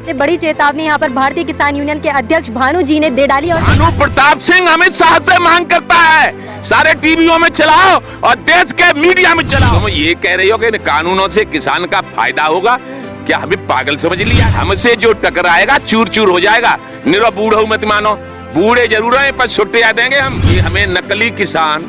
बड़ी चेतावनी यहाँ पर भारतीय किसान यूनियन के अध्यक्ष भानु जी ने दे डाली। और भानु प्रताप सिंह अमित शाह से मांग करता है, सारे टीवियों में चलाओ और देश के मीडिया में चलाओ। तुम ये कह रहे हो कि कानूनों से किसान का फायदा होगा, क्या हमें पागल समझ लिया? हमसे जो टकराएगा चूर चूर हो जाएगा। निरो बूढ़ो मत मानो, बूढ़े जरूर हैं पर छुट्टियां देंगे हम। ये हमें नकली किसान,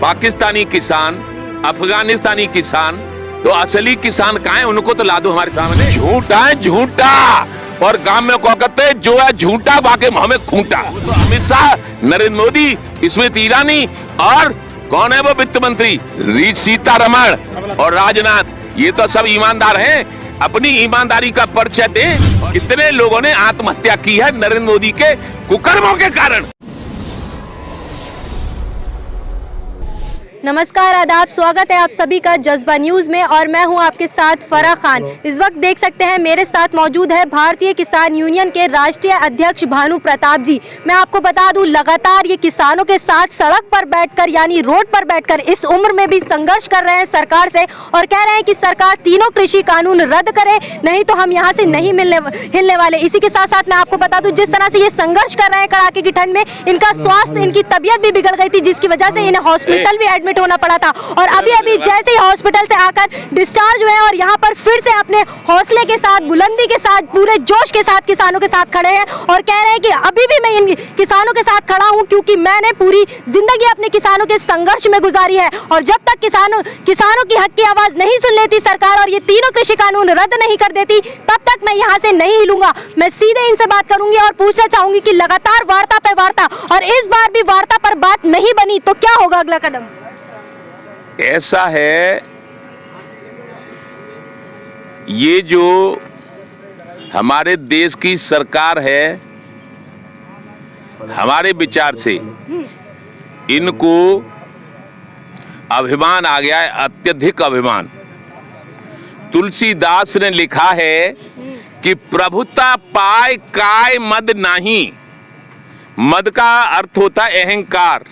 पाकिस्तानी किसान, अफगानिस्तानी किसान, तो असली किसान कहाँ है? उनको तो ला दो हमारे सामने। झूठा है झूठा, और गांव में कह कहते जो है झूठा बाकी हमें खूंटा। तो अमित शाह, नरेंद्र मोदी, स्मृति ईरानी और कौन है वो वित्त मंत्री सीतारमण और राजनाथ, ये तो सब ईमानदार हैं। अपनी ईमानदारी का परिचय दें। कितने लोगों ने आत्महत्या की है नरेंद्र मोदी के कुकर्मों के कारण। नमस्कार, आदाब, स्वागत है आप सभी का जज्बा न्यूज में और मैं हूं आपके साथ फराह खान। इस वक्त देख सकते हैं मेरे साथ मौजूद है भारतीय किसान यूनियन के राष्ट्रीय अध्यक्ष भानु प्रताप जी। मैं आपको बता दूं, लगातार ये किसानों के साथ सड़क पर बैठकर यानी रोड पर बैठकर इस उम्र में भी संघर्ष कर रहे हैं सरकार से और कह रहे हैं कि सरकार तीनों कृषि कानून रद्द करे, नहीं तो हम यहाँ से नहीं हिलने वाले। इसी के साथ साथ मैं आपको बता दूं, जिस तरह से ये संघर्ष कर रहे हैं कड़ाके की ठंड में, इनका स्वास्थ्य, इनकी तबियत भी बिगड़ गई थी, जिसकी वजह से इन्हें हॉस्पिटल भी एडमिट होना पड़ा था। और अभी जैसे ही हॉस्पिटल से आकर डिस्चार्ज हुए और यहाँ पर फिर से अपने हौसले के साथ, बुलंदी के साथ, पूरे जोश के साथ किसानों के साथ खड़े हैं और कह रहे हैं कि अभी भी मैं इन किसानों के साथ खड़ा हूँ क्योंकि मैंने पूरी जिंदगी अपने किसानों के संघर्ष में गुजारी है और जब तक किसानों की हक की आवाज नहीं सुन लेती सरकार और ये तीनों कृषि कानून रद्द नहीं कर देती, तब तक मैं यहाँ से नहीं हिलूंगा। मैं सीधे इनसे बात करूंगी और पूछना चाहूंगी कि लगातार वार्ता पे वार्ता और इस बार भी वार्ता पर बात नहीं बनी तो क्या होगा अगला कदम? ऐसा है, ये जो हमारे देश की सरकार है, हमारे विचार से इनको अभिमान आ गया है, अत्यधिक अभिमान। तुलसीदास ने लिखा है कि प्रभुता पाए काय मद नहीं। मद का अर्थ होता है अहंकार।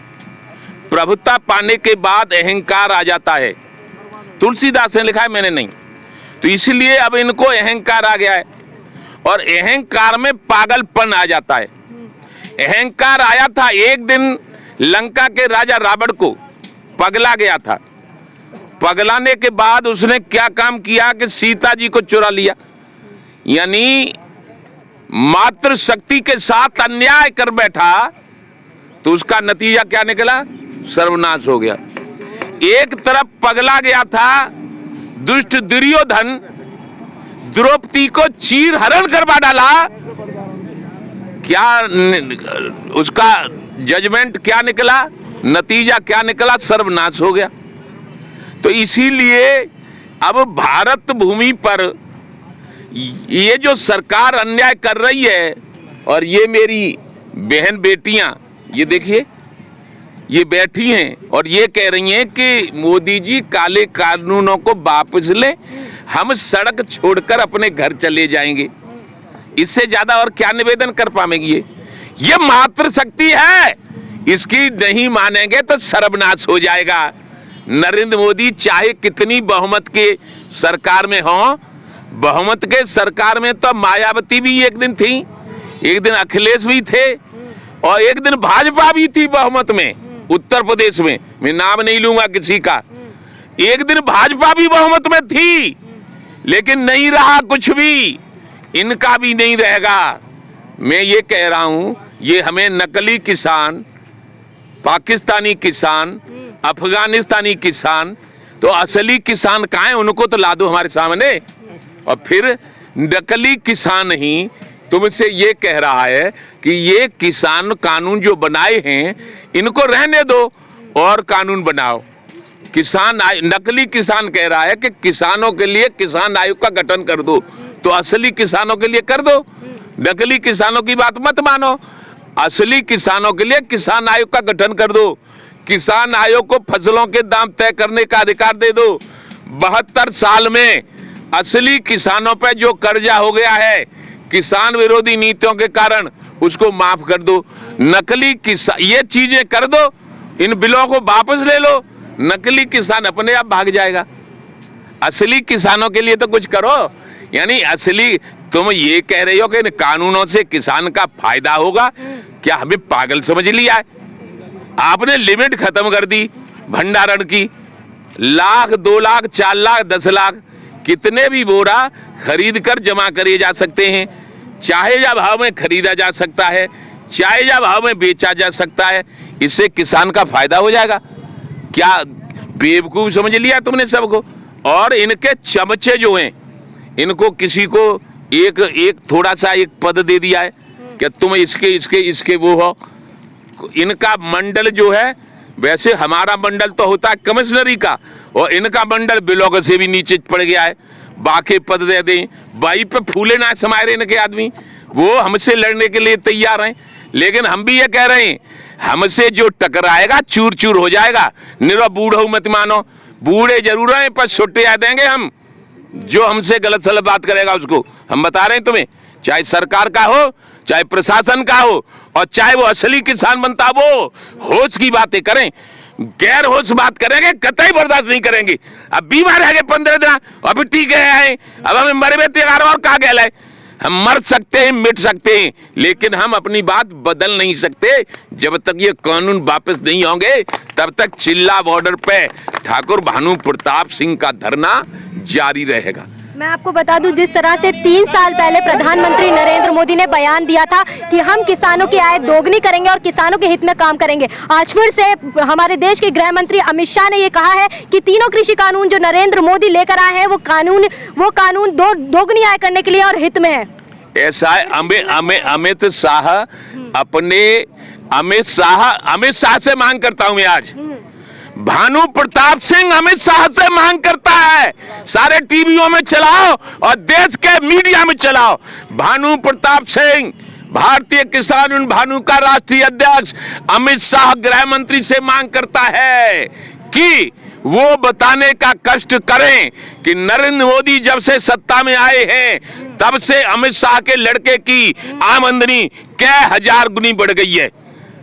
प्रभुता पाने के बाद अहंकार आ जाता है। तुलसीदास ने लिखा है, मैंने नहीं। तो इसलिए अब इनको अहंकार आ गया है और अहंकार में पागलपन आ जाता है। अहंकार आया था एक दिन, लंका के राजा रावण को पगला गया था। पगलाने के बाद उसने क्या काम किया कि सीता जी को चुरा लिया, यानी मात्र शक्ति के साथ अन्याय कर बैठा। तो उसका नतीजा क्या निकला? सर्वनाश हो गया। एक तरफ पगला गया था दुष्ट दुर्योधन, द्रौपदी को चीर हरण करवा डाला। क्या उसका जजमेंट क्या निकला? नतीजा क्या निकला? सर्वनाश हो गया। तो इसीलिए अब भारत भूमि पर ये जो सरकार अन्याय कर रही है, और ये मेरी बहन बेटियां, ये देखिए, ये बैठी हैं और ये कह रही हैं कि मोदी जी काले कानूनों को वापस लें, हम सड़क छोड़कर अपने घर चले जाएंगे। इससे ज्यादा और क्या निवेदन कर पाएंगे? ये मात्र शक्ति है, इसकी नहीं मानेंगे तो सर्वनाश हो जाएगा। नरेंद्र मोदी चाहे कितनी बहुमत के सरकार में हो, बहुमत के सरकार में तो मायावती भी एक दिन थी, एक दिन अखिलेश भी थे और एक दिन भाजपा भी थी बहुमत में उत्तर प्रदेश में। मैं नाम नहीं लूंगा किसी का। एक दिन भाजपा भी बहुमत में थी, लेकिन नहीं रहा कुछ भी, इनका भी नहीं रहेगा। मैं ये कह रहा हूं, ये हमें नकली किसान, पाकिस्तानी किसान, अफगानिस्तानी किसान, तो असली किसान कहाँ है? उनको तो ला दो हमारे सामने। और फिर नकली किसान ही तुमसे ये कह रहा है कि ये किसान कानून जो बनाए हैं इनको रहने दो और कानून बनाओ। नकली किसान कह रहा है कि किसानों के लिए किसान आयोग का गठन कर दो, तो असली किसानों के लिए कर दो। नकली किसानों की बात मत मानो, असली किसानों के लिए किसान आयोग का गठन कर दो। किसान आयोग को फसलों के दाम तय करने का अधिकार दे दो। 72 साल में असली किसानों पर जो कर्जा हो गया है किसान विरोधी नीतियों के कारण, उसको माफ कर दो। नकली किसान, ये चीजें कर दो, इन बिलों को वापस ले लो, नकली किसान अपने आप भाग जाएगा। असली किसानों के लिए तो कुछ करो। यानी असली तुम ये कह रहे हो कि इन कानूनों से किसान का फायदा होगा? क्या हमें पागल समझ लिया है? आपने लिमिट खत्म कर दी भंडारण की। लाख, 2 लाख, 4 लाख, 10 लाख कितने भी बोरा खरीद कर जमा करे जा सकते हैं। चाहे जा भाव में खरीदा जा सकता है, चाहे जा भाव में बेचा जा सकता है। इससे किसान का फायदा हो जाएगा। क्या बेवकूफ समझ लिया तुमने सबको? और इनके चमचे जो हैं, इनको किसी को एक थोड़ा सा एक पद दे दिया है कि तुम इसके वो हो। इनका मंडल जो है, वैसे हमारा मंडल तो होता है कमिश्नरी का, और इनका मंडल ब्लॉक से भी नीचे पड़ गया है। बाकी पद दे दें, बाई पे फूले ना समाये रहे इनके आदमी। वो हमसे लड़ने के लिए तैयार हैं, लेकिन हम भी ये कह रहे हैं, हमसे जो टकराएगा चूर चूर हो जाएगा। निरा बूढ़ो मत मानो, बूढ़े जरूर हैं पर छुट्टे आ देंगे हम। जो हमसे गलत सलत बात करेगा उसको हम बता रहे हैं तुम्हें, चाहे सरकार का हो, चाहे प्रशासन का हो, और चाहे वो असली किसान बनता, वो होश की बातें करें। गैर होश बात करेंगे कतई बर्दाश्त नहीं करेंगे। अब बीमार है 15 दिन, अभी टीके हैं, अब हमें मरे में तैयार और का गया है। हम मर सकते हैं, मिट सकते हैं, लेकिन हम अपनी बात बदल नहीं सकते। जब तक ये कानून वापस नहीं होंगे तब तक चिल्ला बॉर्डर पे ठाकुर भानु प्रताप सिंह का धरना जारी रहेगा। मैं आपको बता दूं, जिस तरह से 3 साल पहले प्रधानमंत्री नरेंद्र मोदी ने बयान दिया था कि हम किसानों की आय दोगुनी करेंगे और किसानों के हित में काम करेंगे, आज फिर से हमारे देश के गृह मंत्री अमित शाह ने ये कहा है कि तीनों कृषि कानून जो नरेंद्र मोदी लेकर आए हैं वो कानून दोगुनी आय करने के लिए और हित में है। ऐसा है। अमित शाह से मांग करता हूं मैं आज। भानु प्रताप सिंह अमित शाह से मांग करता है, सारे टीवियों में चलाओ और देश के मीडिया में चलाओ। भानु प्रताप सिंह भारतीय किसान यूनियन भानु का राष्ट्रीय अध्यक्ष अमित शाह गृह मंत्री से मांग करता है कि वो बताने का कष्ट करें कि नरेंद्र मोदी जब से सत्ता में आए हैं तब से अमित शाह के लड़के की आमदनी कई हजार गुनी बढ़ गई है।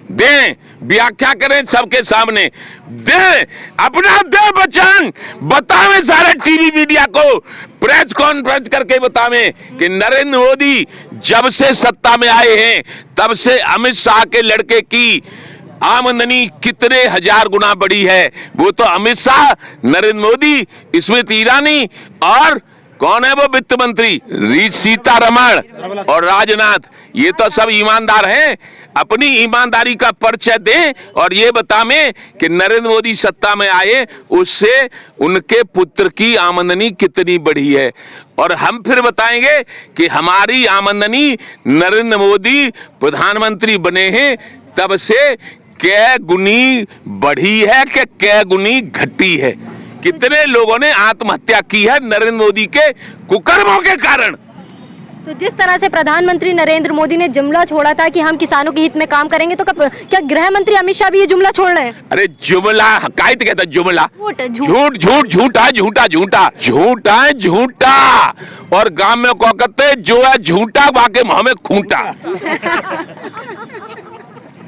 दें, व्याख्या करें सबके सामने, दें अपना दे वचन, बतावें सारे टीवी मीडिया को, प्रेस कॉन्फ्रेंस करके बतावें कि नरेंद्र मोदी जब से सत्ता में आए हैं तब से अमित शाह के लड़के की आमदनी कितने हजार गुना बढ़ी है। वो तो अमित शाह, नरेंद्र मोदी, स्मृति ईरानी और कौन है वो वित्त मंत्री सीतारमण और राजनाथ, ये तो सब ईमानदार हैं। अपनी ईमानदारी का परिचय दें और ये बताएं कि नरेंद्र मोदी सत्ता में आए उससे उनके पुत्र की आमदनी कितनी बढ़ी है, और हम फिर बताएंगे कि हमारी आमदनी नरेंद्र मोदी प्रधानमंत्री बने हैं तब से कै गुनी बढ़ी है कि कै गुनी घटी है। कितने लोगों ने आत्महत्या की है नरेंद्र मोदी के कुकर्मों के कारण। तो जिस तरह से प्रधानमंत्री नरेंद्र मोदी ने जुमला छोड़ा था कि हम किसानों के हित में काम करेंगे, तो क्या गृह मंत्री अमित शाह भी ये जुमला छोड़ रहे हैं? अरे जुमला काहे कहता जुमला? झूठ झूठ झूठा झूठा झूठा झूठा झूठा, और गांव में को कहते जो है झूठा बाके मुंह में खूंटा।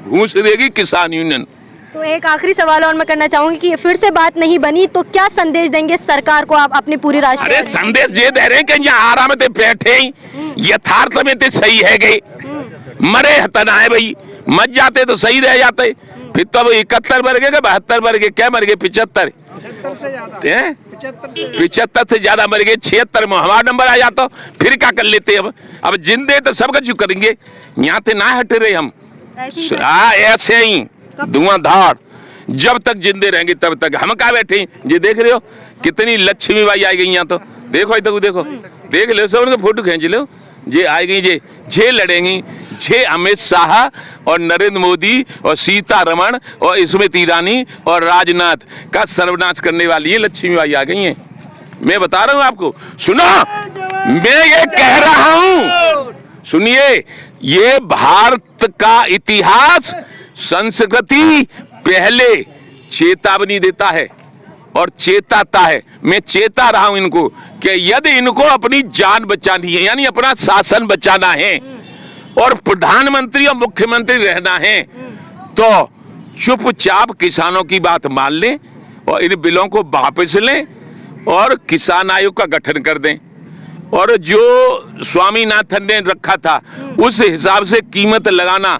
घूस देगी किसान यूनियन। तो एक आखिरी सवाल और मैं करना चाहूंगी कि फिर से बात नहीं बनी तो क्या संदेश देंगे सरकार को आप अपनी पूरी राष्ट्रीय? अरे संदेश ये दे रहे हैं कि यहाँ आराम में बैठे ही यथार्थ में तो सही है गए, मरे हतना है भाई, मर जाते तो सही रह जाते। फिर तो 71 मर गए, 72 मर गए, क्या मर गए? 75 से ज्यादा मर गए। 76 में हमारा नंबर आ जाता, फिर क्या कर लेते? अब जिंदे तो सबका जो करेंगे, यहाँ से ना हट रहे हम ऐसे ही धुआंधार। जब तक जिंदे रहेंगे तब तक हम कहा बैठे। ये देख रहे हो कितनी लक्ष्मी बाई आई गई यहाँ, तो देखो इधर देखो, देख लो सब उनके फोटो खींच लो। ये आई गई, जे लड़ेंगी, जे अमित शाह और नरेंद्र मोदी और सीतारमण और स्मृति ईरानी और राजनाथ का सर्वनाश करने वाली ये लक्ष्मी बाई आ गई हैं। मैं बता रहा हूँ आपको, सुनो, मैं ये कह रहा हूँ, सुनिए, ये भारत का इतिहास संस्कृति पहले चेतावनी देता है और चेताता है। मैं चेता रहा हूं इनको कि यदि इनको अपनी जान बचानी है, यानी अपना शासन बचाना है और प्रधानमंत्री और मुख्यमंत्री रहना है, तो चुपचाप किसानों की बात मान लें और इन बिलों को वापस लें और किसान आयोग का गठन कर दें और जो स्वामीनाथन ने रखा था उस हिसाब से कीमत लगाना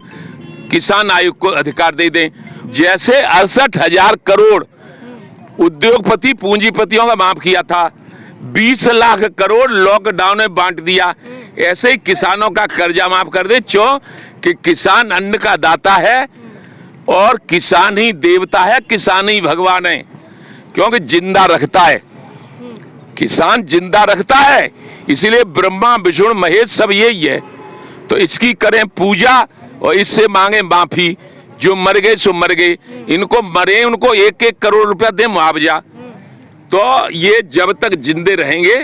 किसान आयोग को अधिकार दे दें। जैसे 68,000 करोड़ उद्योगपति पूंजीपतियों का माफ किया था, 20 लाख करोड़ लॉकडाउन में बांट दिया, ऐसे ही किसानों का कर्जा माफ कर दे। क्यों कि किसान अन्न का दाता है और किसान ही देवता है, किसान ही भगवान है, क्योंकि जिंदा रखता है, किसान जिंदा रखता है। इसीलिए ब्रह्मा विष्णु महेश सब यही है। तो इसकी करें पूजा और इससे मांगे माफी। जो मर गए सो मर गए, इनको मरे उनको 1-1 करोड़ रुपया दे मुआवजा। तो ये जब तक जिंदे रहेंगे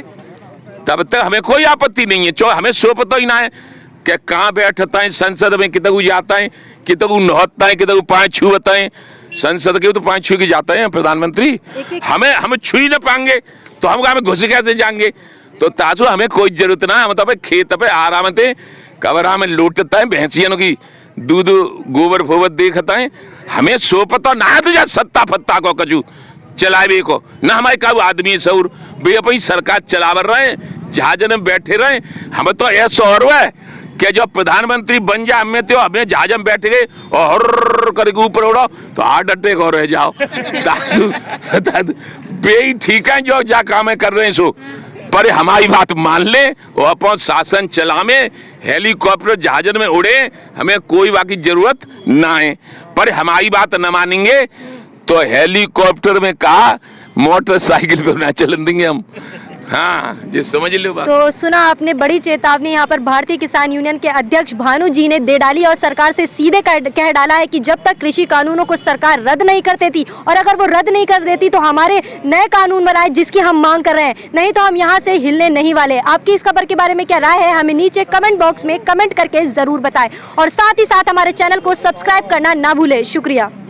तब तक हमें कोई आपत्ति नहीं है। चो हमें सो पता ही ना है कि कहाँ बैठता है संसद में, कितने जाता है, कितने नहता है, कितने पाँच छू बताए। संसद के तो 5 छू के जाते हैं प्रधानमंत्री, हम छू ही ना पाएंगे तो हम हमें घुस कैसे जाएंगे। तो ताजो हमें कोई जरूरत ना, हम तो खेत पे आराम थे कबरा में लूटता है, भैंसियों की दूध गोबर फोबर देखता है। हमें सो पता ना है तुझा सत्ता फत्ता को कजू चलावे को ना, हमारे का आदमी सौर भाई अपनी सरकार चलावर रहे, जहाज में बैठे रहे। हम तो ऐसा और है कि जो प्रधानमंत्री बन जाए हमें तो हमें जहाज में बैठ गए और करके ऊपर उड़ो तो हार्ट अटैक और रह जाओ। बे ठीक है जो जा काम कर रहे हैं सो, पर हमारी बात मान ले और अपन शासन चलावे, हेलीकॉप्टर जहाज में उड़े, हमें कोई बाकी जरूरत ना है। पर हमारी बात न मानेंगे तो हेलीकॉप्टर में कहा मोटरसाइकिल पे ना चलन देंगे हम। हाँ जी, समझ लो बात। तो सुना आपने, बड़ी चेतावनी यहाँ पर भारतीय किसान यूनियन के अध्यक्ष भानु जी ने दे डाली और सरकार से सीधे कह डाला है कि जब तक कृषि कानूनों को सरकार रद्द नहीं कर देती, और अगर वो रद्द नहीं कर देती तो हमारे नए कानून बनाए जिसकी हम मांग कर रहे हैं, नहीं तो हम यहाँ से हिलने नहीं वाले। आपकी इस खबर के बारे में क्या राय है हमें नीचे कमेंट बॉक्स में कमेंट करके जरूर बताएं और साथ ही साथ हमारे चैनल को सब्सक्राइब करना ना भूले। शुक्रिया।